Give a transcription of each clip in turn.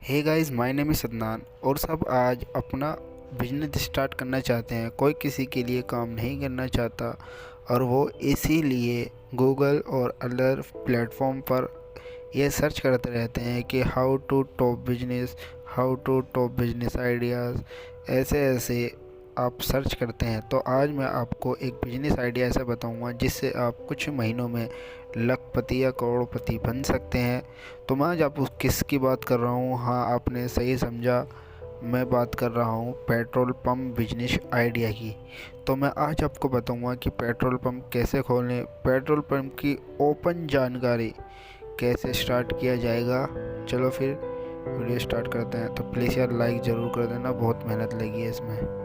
Hey guys, my name is Adnan और सब आज अपना बिजनेस स्टार्ट करना चाहते हैं। कोई किसी के लिए काम नहीं करना चाहता और वो इसीलिए गूगल और अदर प्लेटफॉर्म पर ये सर्च करते रहते हैं कि how to top business ideas, ऐसे ऐसे आप सर्च करते हैं। तो आज मैं आपको एक बिजनेस आइडिया ऐसा बताऊंगा जिससे आप कुछ महीनों में लखपति या करोड़पति बन सकते हैं। तो मैं आज आपको किसकी बात कर रहा हूँ? हाँ, आपने सही समझा, मैं बात कर रहा हूँ पेट्रोल पंप बिजनेस आइडिया की। तो मैं आज आपको बताऊंगा कि पेट्रोल पंप कैसे खोलें, पेट्रोल पंप की ओपन जानकारी कैसे स्टार्ट किया जाएगा। चलो फिर वीडियो स्टार्ट करते हैं। तो प्लीज़ यार लाइक ज़रूर कर देना, बहुत मेहनत लगी है इसमें।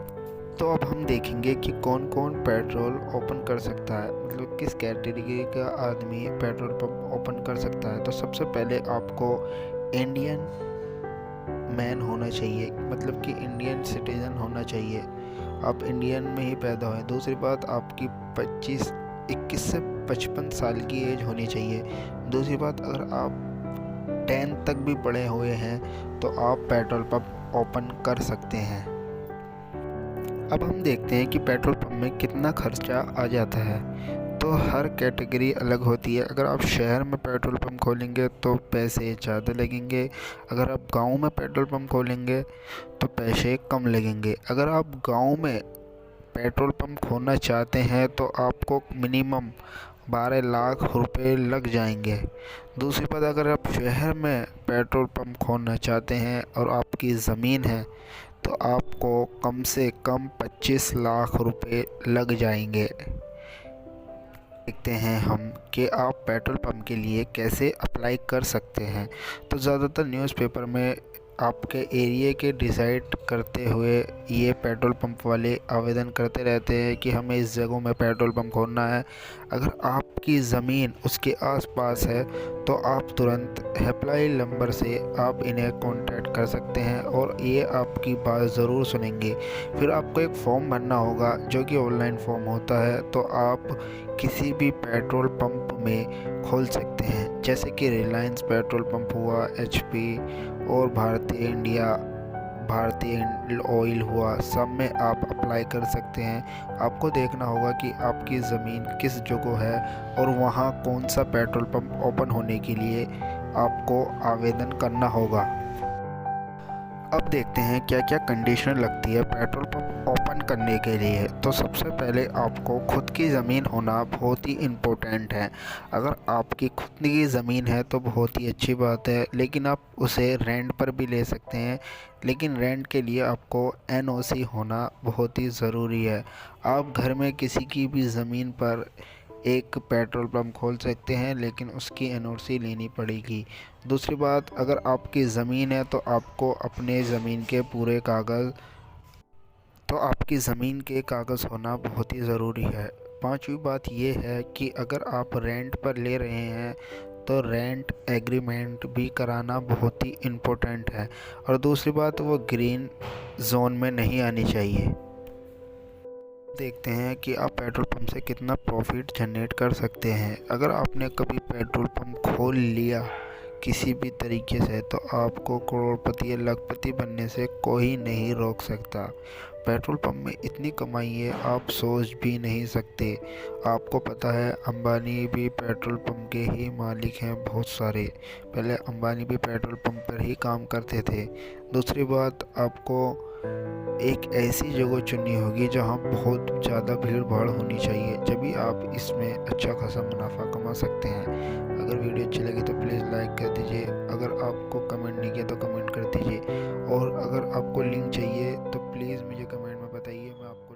तो अब हम देखेंगे कि कौन कौन पेट्रोल ओपन कर सकता है, मतलब किस कैटेगरी का आदमी पेट्रोल पंप ओपन कर सकता है। तो सबसे पहले आपको इंडियन मैन होना चाहिए, मतलब कि इंडियन सिटीज़न होना चाहिए, आप इंडियन में ही पैदा हुए। दूसरी बात, आपकी 21 से 55 साल की एज होनी चाहिए। दूसरी बात, अगर आप 10 तक भी पढ़े हुए हैं तो आप पेट्रोल पंप ओपन कर सकते हैं। अब हम देखते हैं कि पेट्रोल पंप में कितना खर्चा आ जाता है। तो हर कैटेगरी अलग होती है। अगर आप शहर में पेट्रोल पंप खोलेंगे तो पैसे ज़्यादा लगेंगे, अगर आप गांव में पेट्रोल पंप खोलेंगे तो पैसे कम लगेंगे। अगर आप गांव में पेट्रोल पंप खोलना चाहते हैं तो आपको मिनिमम 12 लाख रुपए लग जाएंगे। दूसरी बात, अगर आप शहर में पेट्रोल पंप खोलना चाहते हैं और आपकी ज़मीन है तो आपको कम से कम 25 लाख रुपए लग जाएंगे। देखते हैं हम कि आप पेट्रोल पंप के लिए कैसे अप्लाई कर सकते हैं। तो ज़्यादातर न्यूज़पेपर में आपके एरिया के डिसाइड करते हुए ये पेट्रोल पंप वाले आवेदन करते रहते हैं कि हमें इस जगह में पेट्रोल पंप खोलना है। अगर आपकी ज़मीन उसके आसपास है तो आप तुरंत हेल्पलाइन नंबर से आप इन्हें कांटेक्ट कर सकते हैं और ये आपकी बात ज़रूर सुनेंगे। फिर आपको एक फॉर्म भरना होगा जो कि ऑनलाइन फॉर्म होता है। तो आप किसी भी पेट्रोल पंप में खोल सकते हैं, जैसे कि रिलायंस पेट्रोल पंप हुआ, HP और भारतीय ऑयल हुआ, सब में आप अप्लाई कर सकते हैं। आपको देखना होगा कि आपकी ज़मीन किस जगह है और वहाँ कौन सा पेट्रोल पंप ओपन होने के लिए आपको आवेदन करना होगा। अब देखते हैं क्या क्या कंडीशन लगती है पेट्रोल पंप ओपन करने के लिए। तो सबसे पहले आपको खुद की ज़मीन होना बहुत ही इम्पोर्टेंट है। अगर आपकी खुद की ज़मीन है तो बहुत ही अच्छी बात है, लेकिन आप उसे रेंट पर भी ले सकते हैं। लेकिन रेंट के लिए आपको NOC होना बहुत ही ज़रूरी है। आप घर में किसी की भी ज़मीन पर एक पेट्रोल पंप खोल सकते हैं, लेकिन उसकी NOC लेनी पड़ेगी। दूसरी बात, अगर आपकी ज़मीन है तो आपको अपने ज़मीन के पूरे कागज़ तो आपकी ज़मीन के कागज़ होना बहुत ही ज़रूरी है। पांचवी बात ये है कि अगर आप रेंट पर ले रहे हैं तो रेंट एग्रीमेंट भी कराना बहुत ही इम्पोर्टेंट है। और दूसरी बात, वो ग्रीन जोन में नहीं आनी चाहिए। देखते हैं कि आप पेट्रोल पंप से कितना प्रॉफिट जनरेट कर सकते हैं। अगर आपने कभी पेट्रोल पंप खोल लिया किसी भी तरीके से तो आपको करोड़पति या लखपति बनने से कोई नहीं रोक सकता। पेट्रोल पंप में इतनी कमाई है आप सोच भी नहीं सकते। आपको पता है अंबानी भी पेट्रोल पंप के ही मालिक हैं बहुत सारे। पहले अंबानी भी पेट्रोल पंप पर ही काम करते थे। दूसरी बात, आपको एक ऐसी जगह चुननी होगी जहां बहुत ज़्यादा भीड़ भाड़ होनी चाहिए, जभी आप इसमें अच्छा खासा मुनाफा कमा सकते हैं। अगर वीडियो अच्छी लगी तो प्लीज़ लाइक कर दीजिए। अगर आपको कमेंट नहीं किया तो कमेंट कर दीजिए, और अगर आपको लिंक चाहिए तो प्लीज़ मुझे कमेंट में बताइए, मैं आपको